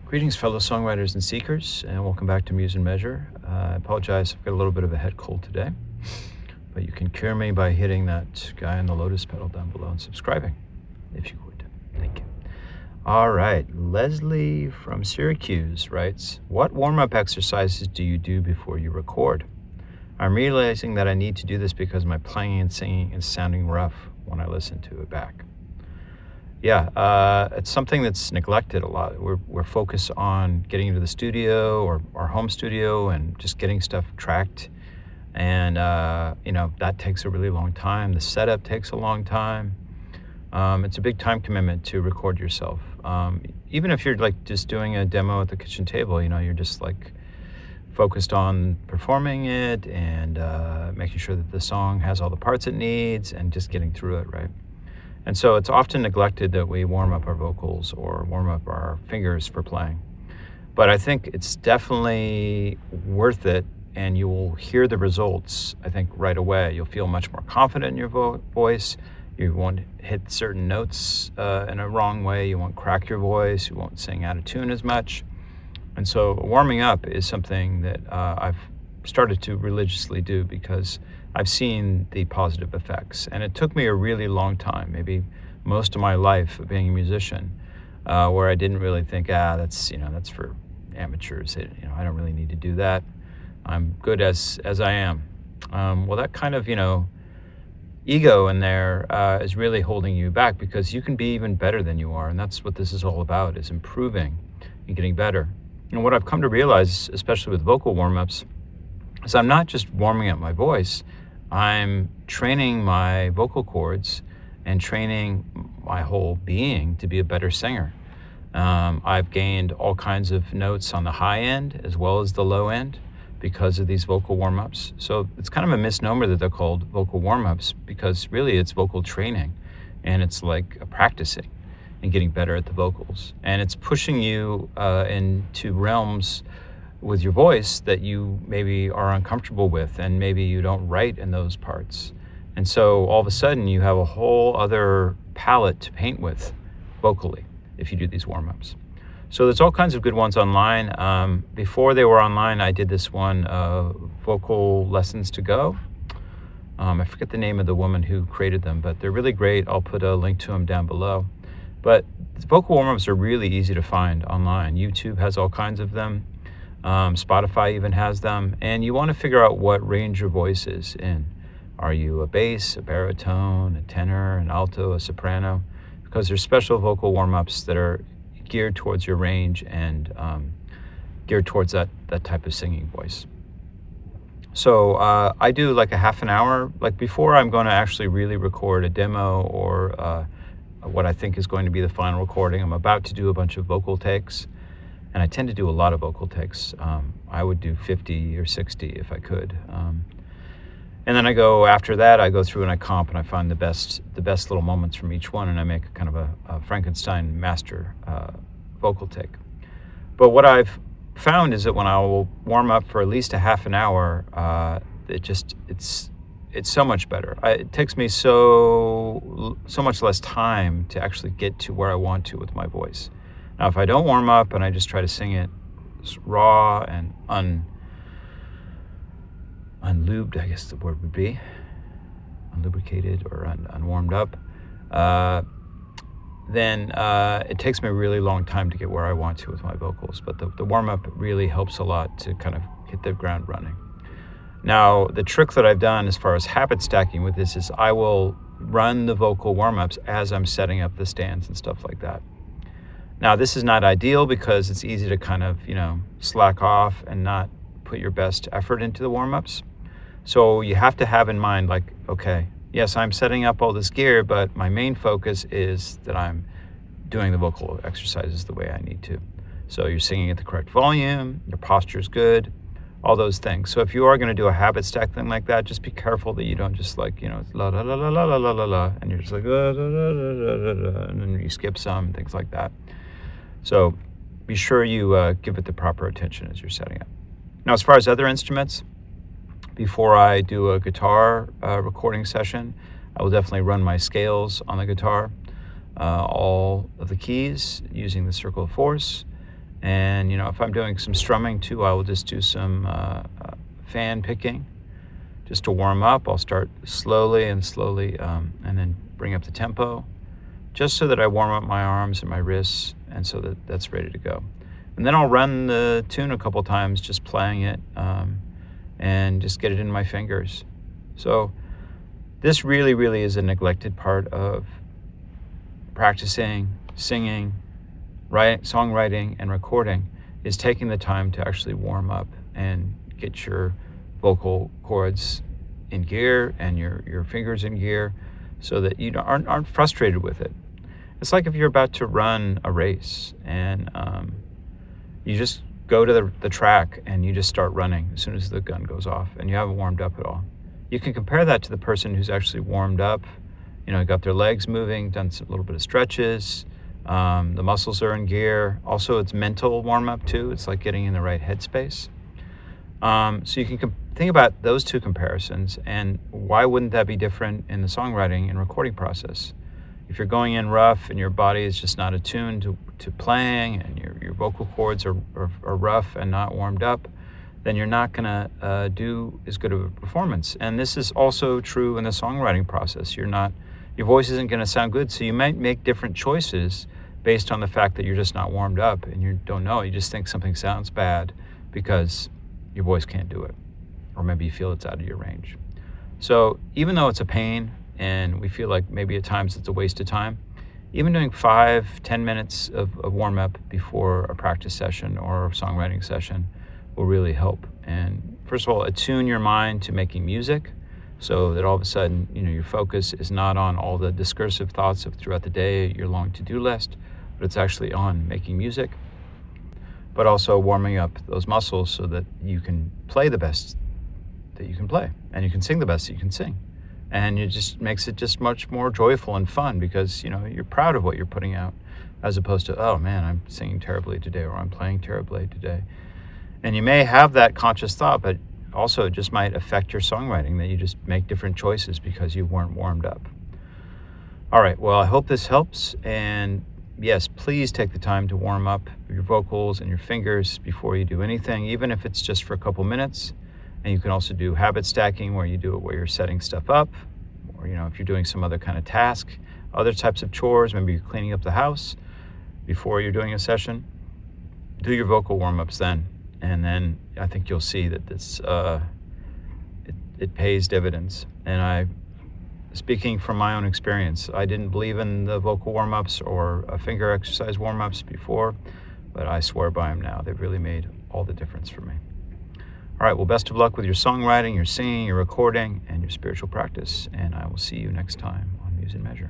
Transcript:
Greetings, fellow songwriters and seekers, and welcome back to Muse and Measure. I apologize, I've got a little bit of a head cold today, but you can cure me by hitting that guy on the Lotus pedal down below and subscribing, if you would. Thank you. All right, Leslie from Syracuse writes, what warm-up exercises do you do before you record? I'm realizing that I need to do this because my playing and singing is sounding rough when I listen to it back. Yeah, it's something that's neglected a lot. We're focused on getting into the studio or our home studio and just getting stuff tracked. And, that takes a really long time. The setup takes a long time. It's a big time commitment to record yourself. Even if you're like just doing a demo at the kitchen table, you're just like focused on performing it and making sure that the song has all the parts it needs and just getting through it, right? And so it's often neglected that we warm up our vocals or warm up our fingers for playing. But I think it's definitely worth it, and you will hear the results, I think, right away. You'll feel much more confident in your voice. You won't hit certain notes in a wrong way. You won't crack your voice. You won't sing out of tune as much. And so warming up is something that I've started to religiously do because I've seen the positive effects. And it took me a really long time, maybe most of my life of being a musician, where I didn't really think, that's for amateurs. I don't really need to do that. I'm good as I am. Well, that kind of, ego in there is really holding you back, because you can be even better than you are. And that's what this is all about, is improving and getting better. And what I've come to realize, especially with vocal warm-ups, is I'm not just warming up my voice, I'm training my vocal cords and training my whole being to be a better singer. I've gained all kinds of notes on the high end as well as the low end because of these vocal warm-ups. So it's kind of a misnomer that they're called vocal warm-ups, because really it's vocal training, and it's like a practicing and getting better at the vocals. And it's pushing you into realms with your voice that you maybe are uncomfortable with, and maybe you don't write in those parts. And so all of a sudden you have a whole other palette to paint with vocally if you do these warm-ups. So there's all kinds of good ones online. Before they were online, I did this one, Vocal Lessons to Go. I forget the name of the woman who created them, but they're really great. I'll put a link to them down below. But vocal warm-ups are really easy to find online. YouTube has all kinds of them. Spotify even has them, and you want to figure out what range your voice is in. Are you a bass, a baritone, a tenor, an alto, a soprano? Because there's special vocal warm-ups that are geared towards your range and geared towards that type of singing voice. So I do like a half an hour, like before I'm going to actually really record a demo or what I think is going to be the final recording. I'm about to do a bunch of vocal takes. And I tend to do a lot of vocal takes. I would do 50 or 60 if I could. And then after that, I go through and I comp, and I find the best little moments from each one, and I make kind of a Frankenstein master vocal take. But what I've found is that when I will warm up for at least a half an hour, it's so much better. It takes me so much less time to actually get to where I want to with my voice. Now, if I don't warm up and I just try to sing it raw and unlubed, I guess the word would be, unlubricated or unwarmed up, then it takes me a really long time to get where I want to with my vocals. But the warm-up really helps a lot to kind of hit the ground running. Now, the trick that I've done as far as habit stacking with this is I will run the vocal warm-ups as I'm setting up the stands and stuff like that. Now, this is not ideal because it's easy to kind of, slack off and not put your best effort into the warm-ups. So you have to have in mind, like, okay, yes, I'm setting up all this gear, but my main focus is that I'm doing the vocal exercises the way I need to. So you're singing at the correct volume, your posture is good, all those things. So if you are going to do a habit stack thing like that, just be careful that you don't just like, it's la la la la la la la la, and you're just like, la, la, la, la, la, la, and then you skip some, things like that. So be sure you give it the proper attention as you're setting up. Now, as far as other instruments, before I do a guitar recording session, I will definitely run my scales on the guitar, all of the keys using the circle of force, And, if I'm doing some strumming too, I will just do some fan picking just to warm up. I'll start slowly, and then bring up the tempo just so that I warm up my arms and my wrists, and so that that's ready to go. And then I'll run the tune a couple times, just playing it, and just get it in my fingers. So this really, really is a neglected part of practicing, singing, songwriting, and recording, is taking the time to actually warm up and get your vocal cords in gear and your fingers in gear, so that you aren't frustrated with it. It's like if you're about to run a race and you just go to the track and you just start running as soon as the gun goes off and you haven't warmed up at all. You can compare that to the person who's actually warmed up, got their legs moving, done a little bit of stretches, the muscles are in gear. Also, it's mental warm up too. It's like getting in the right headspace. So you can think about those two comparisons, and why wouldn't that be different in the songwriting and recording process? If you're going in rough and your body is just not attuned to playing, and your vocal cords are rough and not warmed up, then you're not going to do as good of a performance. And this is also true in the songwriting process. Your voice isn't going to sound good, so you might make different choices based on the fact that you're just not warmed up and you don't know. You just think something sounds bad because your voice can't do it, or maybe you feel it's out of your range. So even though it's a pain and we feel like maybe at times it's a waste of time, even doing 5-10 minutes of warm-up before a practice session or a songwriting session will really help. And first of all, attune your mind to making music, so that all of a sudden, your focus is not on all the discursive thoughts of throughout the day, your long to-do list, but it's actually on making music, but also warming up those muscles so that you can play the best that you can play, and you can sing the best that you can sing. And it just makes it just much more joyful and fun, because, you're proud of what you're putting out, as opposed to, oh man, I'm singing terribly today, or I'm playing terribly today. And you may have that conscious thought, but also it just might affect your songwriting, that you just make different choices because you weren't warmed up. All right, well, I hope this helps. And yes, please take the time to warm up your vocals and your fingers before you do anything, even if it's just for a couple minutes. And you can also do habit stacking, where you do it where you're setting stuff up, or, if you're doing some other kind of task, other types of chores, maybe you're cleaning up the house before you're doing a session, do your vocal warm-ups then. And then I think you'll see that this it pays dividends. And speaking from my own experience, I didn't believe in the vocal warm-ups or finger exercise warm-ups before, but I swear by them now. They've really made all the difference for me. All right, well, best of luck with your songwriting, your singing, your recording, and your spiritual practice. And I will see you next time on Muse and Measure.